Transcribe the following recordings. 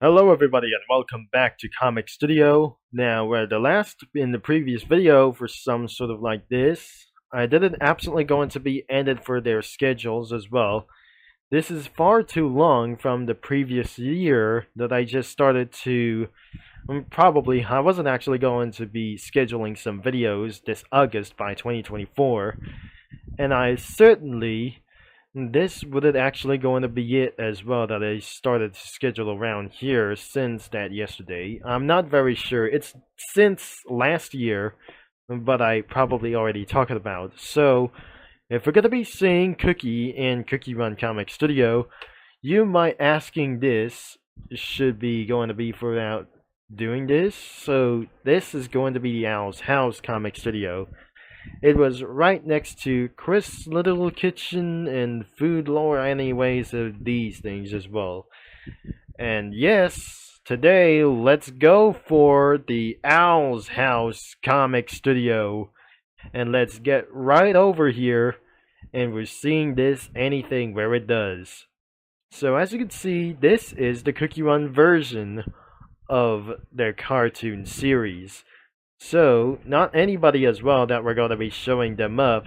Hello everybody and welcome back to Comic Studio. Now, in the previous video for some sort of like this, I didn't absolutely going to be ended for their schedules as well. This is far too long from the previous year that I just started to I wasn't actually going to be scheduling some videos this August by 2024, and I certainly this wouldn't actually going to be it as well that I started to schedule around here since that yesterday. I'm not very sure. It's since last year, but I probably already talked about. So, if we're going to be seeing Cookie in Cookie Run Comic Studio, you might asking this should be going to be for out doing this. So, this is going to be the Owl's House Comic Studio. It was right next to Chris' Little Kitchen and Food Lore anyways of these things as well. And yes, today let's go for the Owl's House Comic Studio. And let's get right over here and we're seeing this anything where it does. So as you can see, this is the Cookie Run version of their cartoon series. So, not anybody as well that we're going to be showing them up,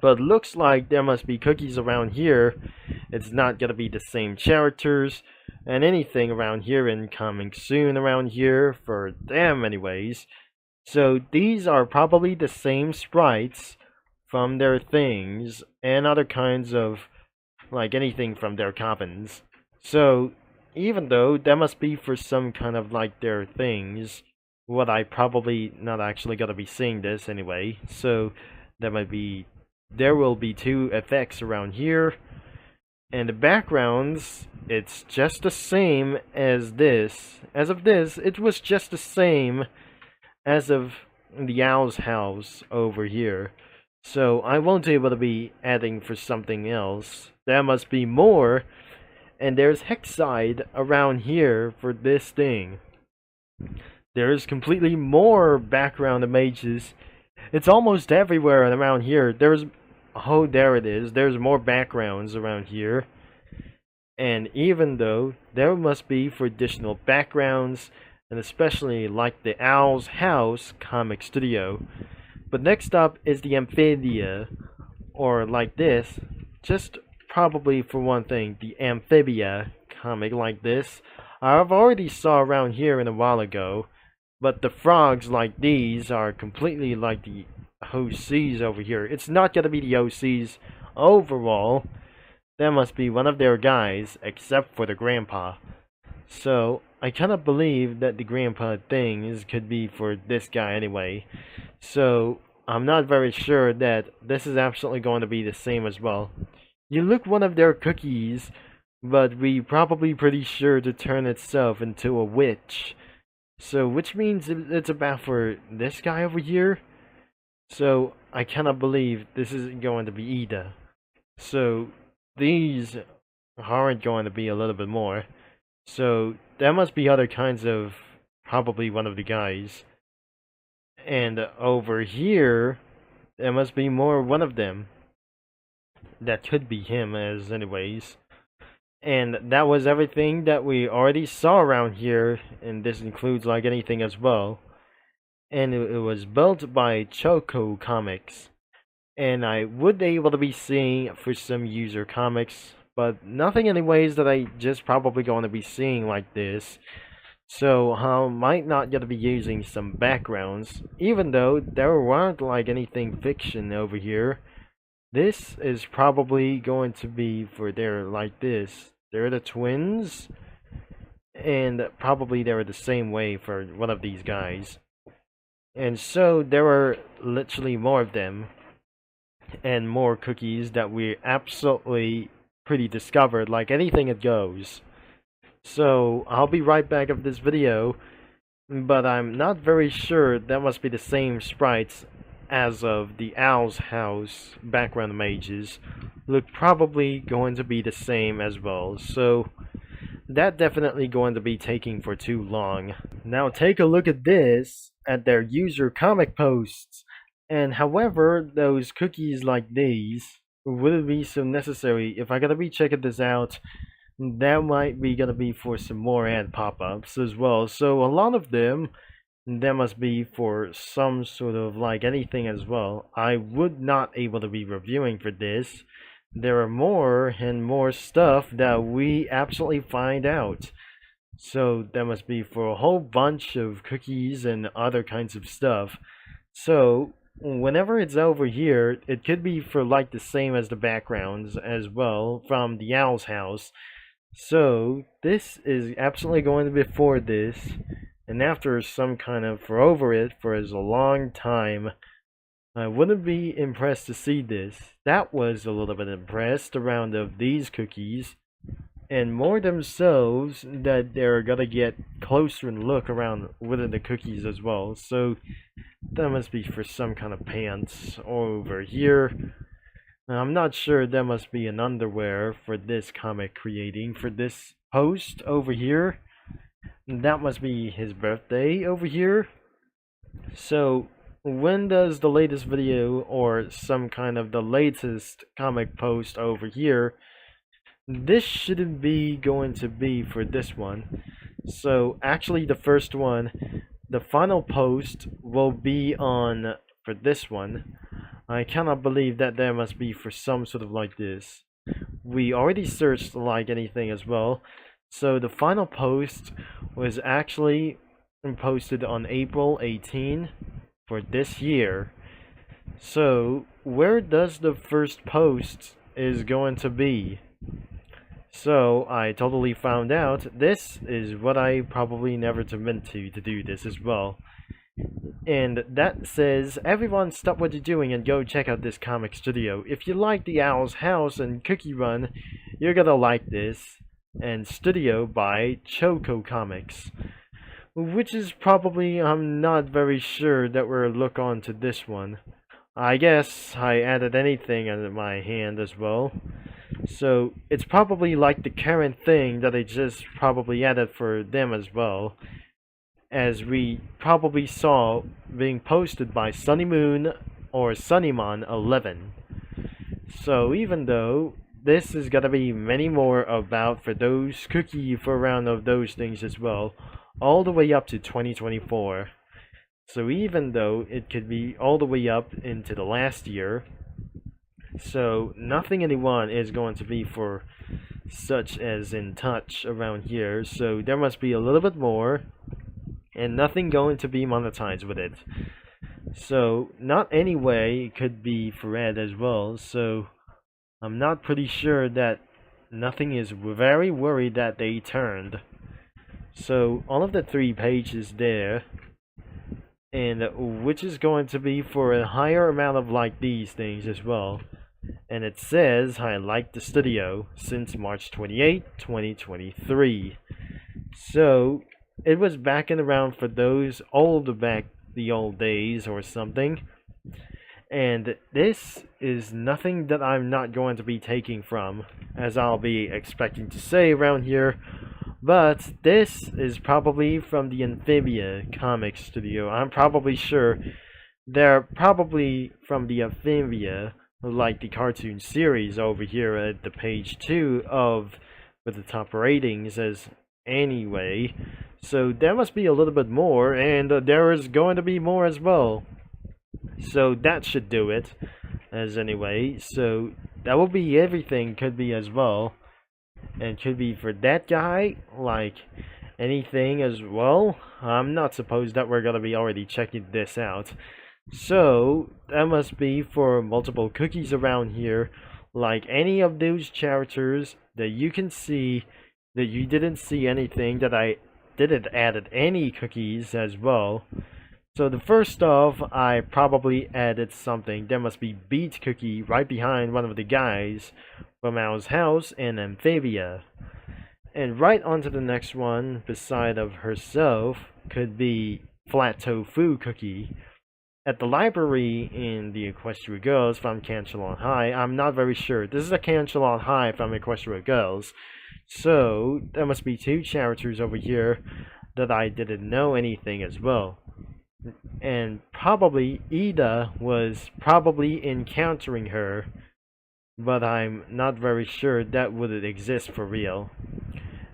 but looks like there must be cookies around here. It's not going to be the same characters, and anything around here and coming soon around here for them anyways. So, these are probably the same sprites from their things, and other kinds of, like anything from their commons. So, even though that must be for some kind of like their things, what I probably not actually gonna be seeing this anyway, so there will be two effects around here, and the backgrounds, it's just the same as this. As of this, it was just the same as of the Owl's house over here. So I won't be able to be adding for something else. There must be more, and there's Hexside around here for this thing. There's completely more background images. It's almost everywhere and around here. Oh, there it is. There's more backgrounds around here. And even though there must be for additional backgrounds, and especially like the Owl's House Comic Studio. But next up is the Amphibia, or like this, just probably for one thing, the Amphibia comic like this. I've already saw around here in a while ago. But the frogs like these are completely like the OCs over here. It's not gonna be the OCs overall. That must be one of their guys, except for the grandpa. So, I kinda believe that the grandpa things could be for this guy anyway. So, I'm not very sure that this is absolutely going to be the same as well. You look one of their cookies, but we probably pretty sure to turn itself into a witch. So, which means it's about for this guy over here. So, I cannot believe this isn't going to be Ida. So, these aren't going to be a little bit more. So, there must be other kinds of, probably one of the guys. And over here, there must be more one of them. That could be him as anyways. And that was everything that we already saw around here, and this includes like anything as well. And it was built by Choco Comics. And I would be able to be seeing for some user comics, but nothing anyways that I just probably going to be seeing like this. So I might not get to be using some backgrounds, even though there weren't like anything fiction over here. This is probably going to be for their like this. They're the twins, and probably they were the same way for one of these guys. And so there were literally more of them, and more cookies that we absolutely pretty discovered, like anything it goes. So I'll be right back of this video, but I'm not very sure that must be the same sprites as of the Owl's House background images. Look probably going to be the same as well, so that definitely going to be taking for too long. Now take a look at this, at their user comic posts, and however those cookies like these wouldn't be so necessary if I gotta be checking this out that might be gonna be for some more ad pop-ups as well. So a lot of them, that must be for some sort of like anything as well. I would not able to be reviewing for this. There are more and more stuff that we absolutely find out. So that must be for a whole bunch of cookies and other kinds of stuff. So whenever it's over here, it could be for like the same as the backgrounds as well from the owl's house. So this is absolutely going to be for this, and after some kind of for over it for as a long time, I wouldn't be impressed to see this. That was a little bit impressed around of these cookies, and more themselves that they're gonna get closer and look around within the cookies as well. So that must be for some kind of pants over here. I'm not sure, that must be an underwear for this comic creating for this post over here. That must be his birthday over here. So when does the latest video or some kind of the latest comic post over here, this shouldn't be going to be for this one. So actually the first one, the final post will be on for this one. I cannot believe that there must be for some sort of like this. We already searched like anything as well. So the final post was actually posted on April 18 for this year. So where does the first post is going to be? So I totally found out this is what I probably never meant to do this as well. And that says, everyone stop what you're doing and go check out this comic studio. If you like the Owl's House and Cookie Run, you're gonna like this. And studio by Choco Comics. Which is probably, I'm not very sure that we'll look on to this one. I guess I added anything under my hand as well. So it's probably like the current thing that I just probably added for them as well, as we probably saw being posted by Sunny Moon or Sunnymon 11. So even though this is gonna be many more about for those cookie for round of those things as well, all the way up to 2024. So even though it could be all the way up into the last year, so nothing anyone is going to be for such as in touch around here. So there must be a little bit more, and nothing going to be monetized with it. So not any way it could be for Ed as well. So I'm not pretty sure that nothing is very worried that they turned. So all of the 3 pages there, and which is going to be for a higher amount of like these things as well. And it says I like the studio since March 28, 2023. So it was back and around for those back the old days or something. And this is nothing that I'm not going to be taking from, as I'll be expecting to say around here. But this is probably from the Amphibia Comics Studio. I'm probably sure they're probably from the Amphibia, like the cartoon series over here at the page 2 of with the top ratings as anyway. So there must be a little bit more, and there is going to be more as well. So that should do it as anyway. So that will be everything, could be as well. And could be for that guy, like anything as well. I'm not supposed that we're gonna be already checking this out. So that must be for multiple cookies around here, like any of those characters that you can see that you didn't see anything that I didn't added any cookies as well. So the first off, I probably added something. There must be Beat Cookie right behind one of the guys from Owl's House and Amphibia. And right onto the next one, beside of herself, could be Flat Tofu Cookie. At the library in the Equestria Girls from Canchelon High, I'm not very sure. This is a Canchelon High from Equestria Girls. So there must be 2 characters over here that I didn't know anything as well. And probably Ida was probably encountering her but I'm not very sure that would exist for real.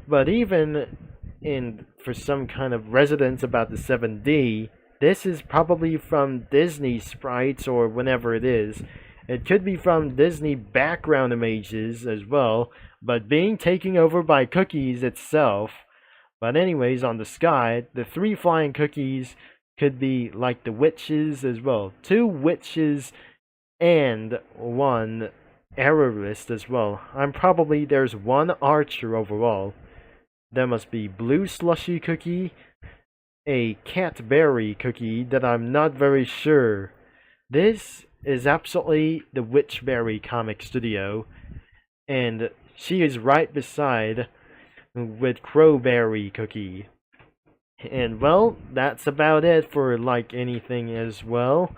But even in for some kind of resonance about the 7D, this is probably from Disney sprites or whenever it is. It could be from Disney background images as well, but being taken over by cookies itself. But anyways, on the sky, the three flying cookies could be like the witches as well. Two witches and one arrowist as well. There's one archer overall. There must be blue slushy cookie, a catberry cookie that I'm not very sure. This is absolutely the Witchberry Comic Studio, and she is right beside with Crowberry cookie. And well, that's about it for like anything as well,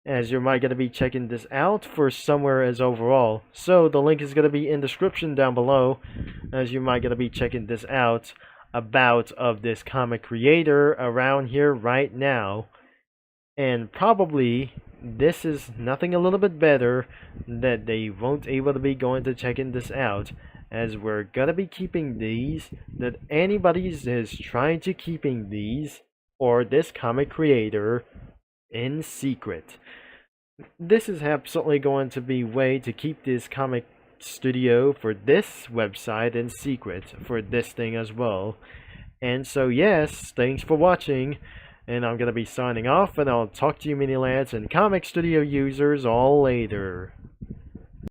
as you might gonna be checking this out for somewhere as overall. So the link is gonna be in the description down below, as you might gonna be checking this out about of this comic creator around here right now. And probably this is nothing a little bit better that they won't able to be going to checking this out, as we're gonna be keeping these, that anybody is trying to keeping these or this comic creator in secret. This is absolutely going to be way to keep this comic studio for this website in secret for this thing as well. And so yes, thanks for watching, and I'm gonna be signing off, and I'll talk to you mini lads and comic studio users all later.